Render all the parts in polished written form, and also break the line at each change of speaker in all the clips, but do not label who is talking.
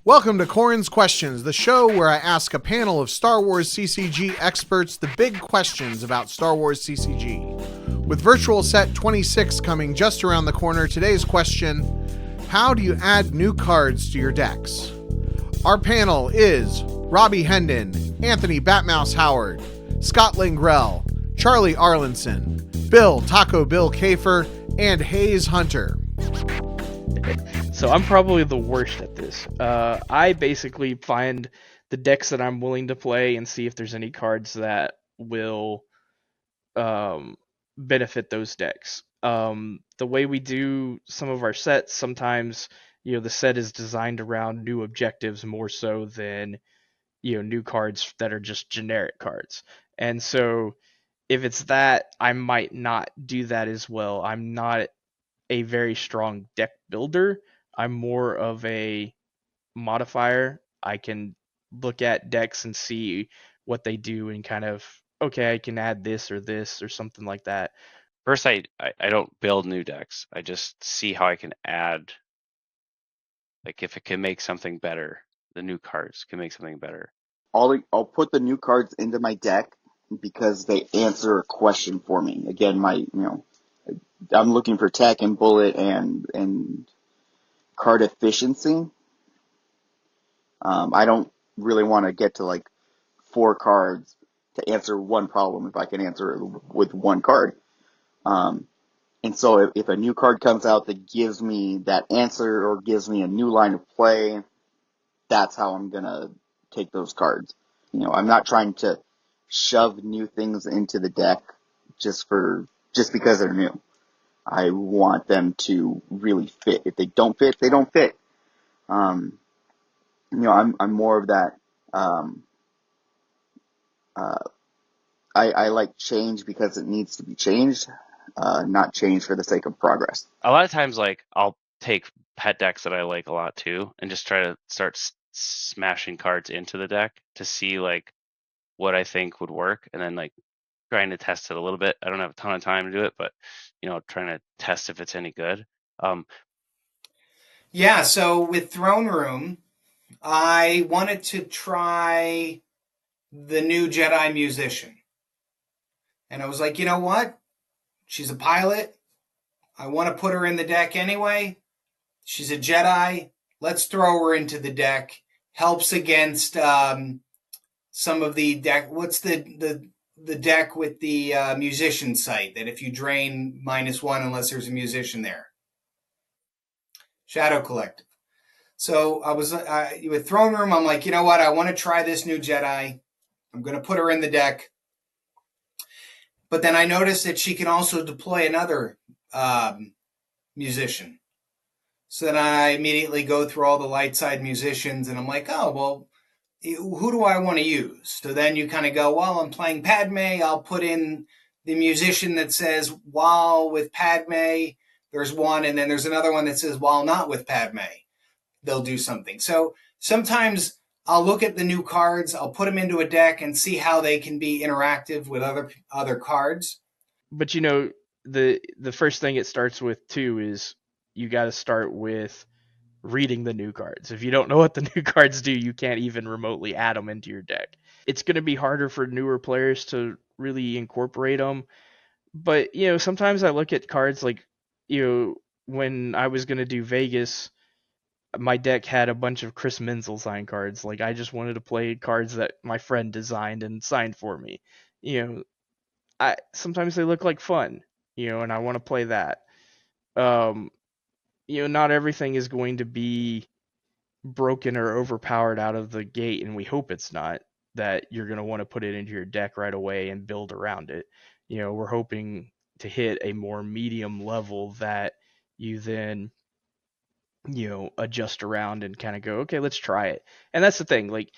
Welcome to Corrans Questions, the show where I ask a panel of Star Wars CCG experts the big questions about Star Wars CCG. With Virtual Set 26 coming just around the corner, today's question: how do you add new cards to your decks? Our panel is Robbie Hendon, Anthony Batmouse Howard, Scott Lingrell, Charlie Arlandson, Bill TacoBill Kafer, and Hayes Hunter.
So I'm probably the worst at this. I basically find the decks that I'm willing to play and see if there's any cards that will benefit those decks. The way we do some of our sets, sometimes the set is designed around new objectives more so than new cards that are just generic cards. And so if it's that, I might not do that as well. I'm not a very strong deck builder. I'm more of a modifier. I can look at decks and see what they do and kind of, okay, I can add this or something like that.
First, I don't build new decks. I just see how I can add, like if it can make something better, the new cards can make something better.
I'll put the new cards into my deck because they answer a question for me. Again, I'm looking for tech and bullet and card efficiency. I don't really want to get to like 4 cards to answer one problem if I can answer it with one card. And so if a new card comes out that gives me that answer or gives me a new line of play, that's how I'm going to take those cards. I'm not trying to shove new things into the deck just because they're new. I want them to really fit. If they don't fit, they don't fit. I'm more of that. I like change because it needs to be changed, not change for the sake of progress.
A lot of times, like I'll take pet decks that I like a lot too, and just try to start smashing cards into the deck to see like what I think would work, and then like trying to test it a little bit. I don't have a ton of time to do it, but trying to test if it's any good.
Yeah, so with Throne Room, I wanted to try the new Jedi Musician. And I was like, you know what? She's a pilot. I want to put her in the deck anyway. She's a Jedi. Let's throw her into the deck. Helps against some of the deck. What's the deck with the musician site that if you drain -1 unless there's a musician there? Shadow Collective. So I was with Throne Room. I'm like, you know what? I want to try this new Jedi. I'm going to put her in the deck. But then I noticed that she can also deploy another musician. So then I immediately go through all the light side musicians, and I'm like, oh, well, who do I want to use? So then you kind of go, well, I'm playing Padme. I'll put in the musician that says, while with Padme, there's one, and then there's another one that says, while not with Padme, they'll do something. So sometimes I'll look at the new cards, I'll put them into a deck and see how they can be interactive with other cards.
But the first thing it starts with too is you got to start with reading the new cards. If you don't know what the new cards do, you can't even remotely add them into your deck. It's going to be harder for newer players to really incorporate them. But sometimes I look at cards like when I was going to do Vegas, my deck had a bunch of Chris Menzel signed cards. Like I just wanted to play cards that my friend designed and signed for me. Sometimes they look like fun, and I want to play that. Not everything is going to be broken or overpowered out of the gate, and we hope it's not, that you're going to want to put it into your deck right away and build around it. We're hoping to hit a more medium level that you then adjust around and kind of go, okay, let's try it. And that's the thing, like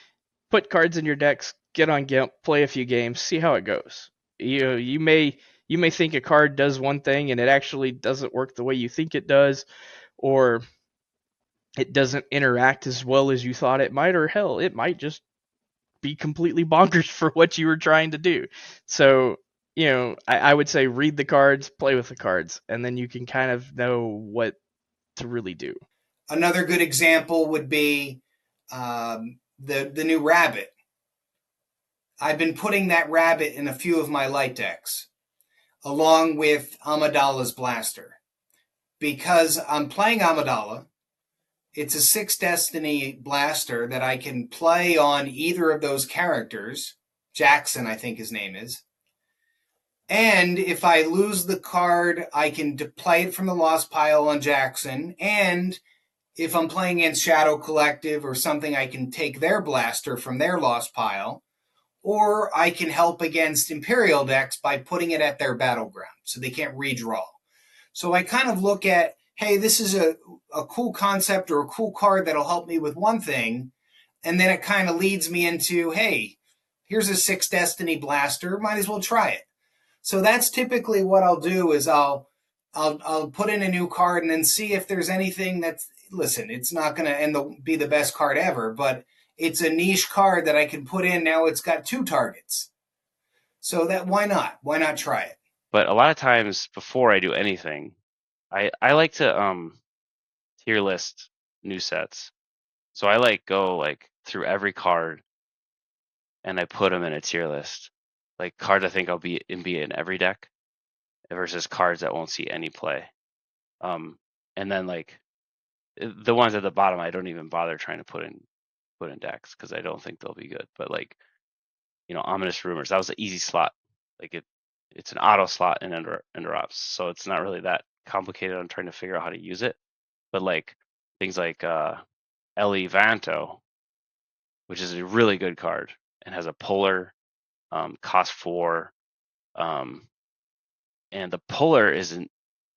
put cards in your decks, get on GIMP, play a few games, see how it goes. You may think a card does one thing and it actually doesn't work the way you think it does, or it doesn't interact as well as you thought it might, or hell, it might just be completely bonkers for what you were trying to do. So I would say read the cards, play with the cards, and then you can kind of know what to really do.
Another good example would be the new rabbit. I've been putting that rabbit in a few of my light decks, along with Amidala's blaster. Because I'm playing Amidala, it's a 6 Destiny blaster that I can play on either of those characters. Jackson, I think his name is. And if I lose the card, I can play it from the lost pile on Jackson. And if I'm playing against Shadow Collective or something, I can take their blaster from their lost pile. Or I can help against Imperial decks by putting it at their battleground so they can't redraw. So I kind of look at, hey, this is a cool concept or a cool card that'll help me with one thing. And then it kind of leads me into, hey, here's a 6 Destiny blaster. Might as well try it. So that's typically what I'll do is I'll put in a new card and then see if there's anything that's, listen, it's not going to be the best card ever, but it's a niche card that I can put in. Now it's got 2 targets. So that why not? Why not try it?
But a lot of times before I do anything, I like to tier list new sets. So I go through every card and I put them in a tier list. Like cards I think I'll be in every deck versus cards that won't see any play. And then the ones at the bottom I don't even bother trying to put in decks because I don't think they'll be good. But Ominous Rumors, that was an easy slot. It's an auto slot in Interops, so it's not really that complicated on trying to figure out how to use it. But things like Ellie Vanto, which is a really good card and has a polar, cost 4, and the polar is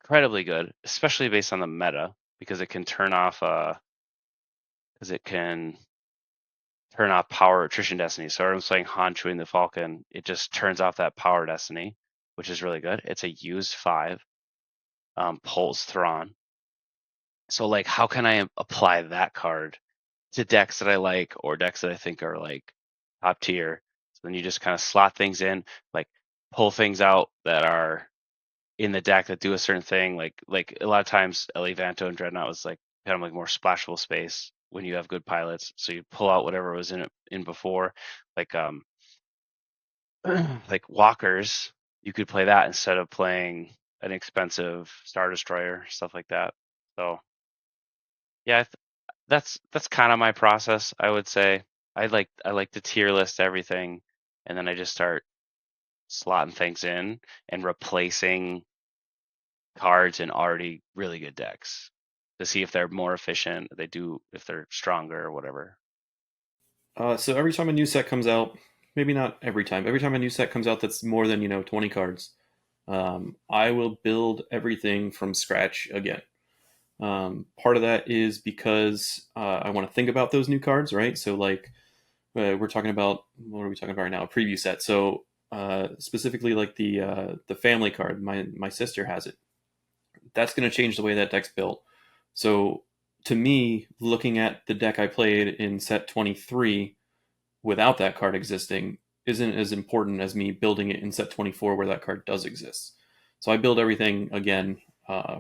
incredibly good, especially based on the meta because it can turn off power attrition destiny. So I'm playing Han chewing the Falcon, it just turns off that power destiny, which is really good. It's a used 5, pulls Thrawn. So how can I apply that card to decks that I like or decks that I think are top tier? So then you just kind of slot things in, pull things out that are in the deck that do a certain thing. Like a lot of times Ellie Vanto and Dreadnought was kind of more splashable space when you have good pilots. So you pull out whatever was in before, like walkers. You could play that instead of playing an expensive Star Destroyer, stuff like that. So yeah, that's kind of my process. I would say I like to tier list everything, and then I just start slotting things in and replacing cards in already really good decks to see if they're more efficient, if they're stronger or whatever.
So every time a new set comes out, maybe not every time a new set comes out that's more than 20 cards, I will build everything from scratch again. Part of that is because I want to think about those new cards, right? So we're talking about, what are we talking about right now? A preview set. So specifically the family card, my sister has it. That's going to change the way that deck's built. So to me, looking at the deck I played in set 23 without that card existing isn't as important as me building it in set 24 where that card does exist. So I build everything again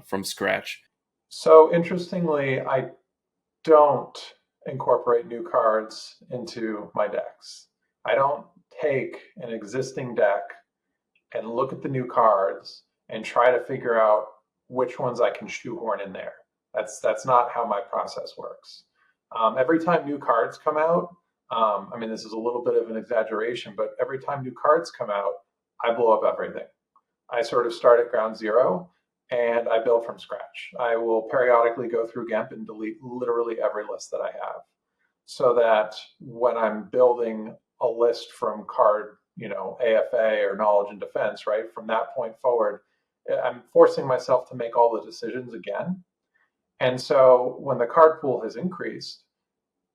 from scratch.
So interestingly, I don't incorporate new cards into my decks. I don't take an existing deck and look at the new cards and try to figure out which ones I can shoehorn in there. That's not how my process works. Every time new cards come out, this is a little bit of an exaggeration, but every time new cards come out, I blow up everything. I sort of start at ground zero and I build from scratch. I will periodically go through GEMP and delete literally every list that I have, so that when I'm building a list from card, AFA or Knowledge and Defense, right, from that point forward, I'm forcing myself to make all the decisions again. And so when the card pool has increased,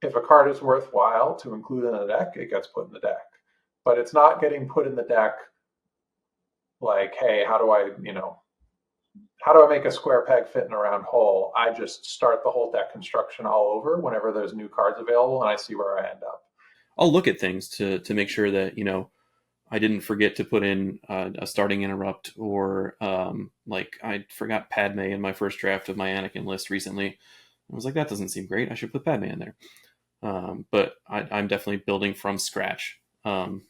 if a card is worthwhile to include in a deck, it gets put in the deck. But it's not getting put in the deck hey, how do I make a square peg fit in a round hole? I just start the whole deck construction all over whenever there's new cards available, and I see where I end up.
I'll look at things to make sure that, I didn't forget to put in a starting interrupt, or I forgot Padme in my first draft of my Anakin list recently. I was like, that doesn't seem great. I should put Padme in there. But I'm definitely building from scratch. And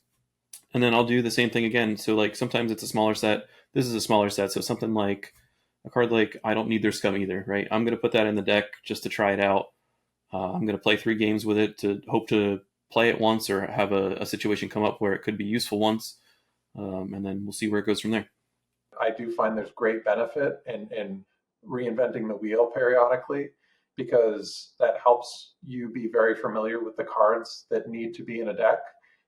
then I'll do the same thing again. So like sometimes it's a smaller set. This is a smaller set. So something like a card like I don't need their scum either, right? I'm going to put that in the deck just to try it out. I'm going to play 3 games with it to hope to play it once or have a situation come up where it could be useful once. And then we'll see where it goes from there.
I do find there's great benefit in reinventing the wheel periodically, because that helps you be very familiar with the cards that need to be in a deck.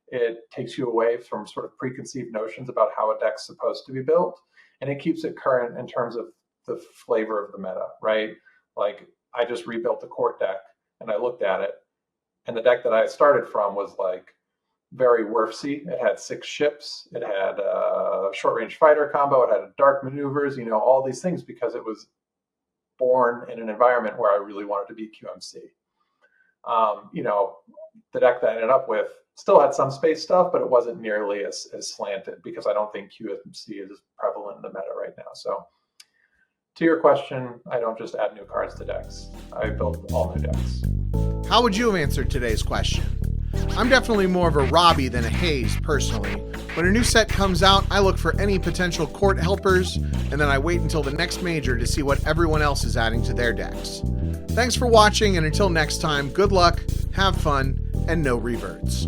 It takes you away from sort of preconceived notions about how a deck's supposed to be built, and it keeps it current in terms of the flavor of the meta, right? Like I just rebuilt the court deck and I looked at it, and the deck that I started from was like very Werfsy. It had 6 ships. It had a short-range fighter combo. It had dark maneuvers, all these things, because it was born in an environment where I really wanted to be QMC. The deck that I ended up with still had some space stuff, but it wasn't nearly as slanted, because I don't think QMC is prevalent in the meta right now. So to your question, I don't just add new cards to decks. I build all new decks.
How would you have answered today's question? I'm definitely more of a Robbie than a Hayes, personally. When a new set comes out, I look for any potential court helpers, and then I wait until the next major to see what everyone else is adding to their decks. Thanks for watching, and until next time, good luck, have fun, and no reverts.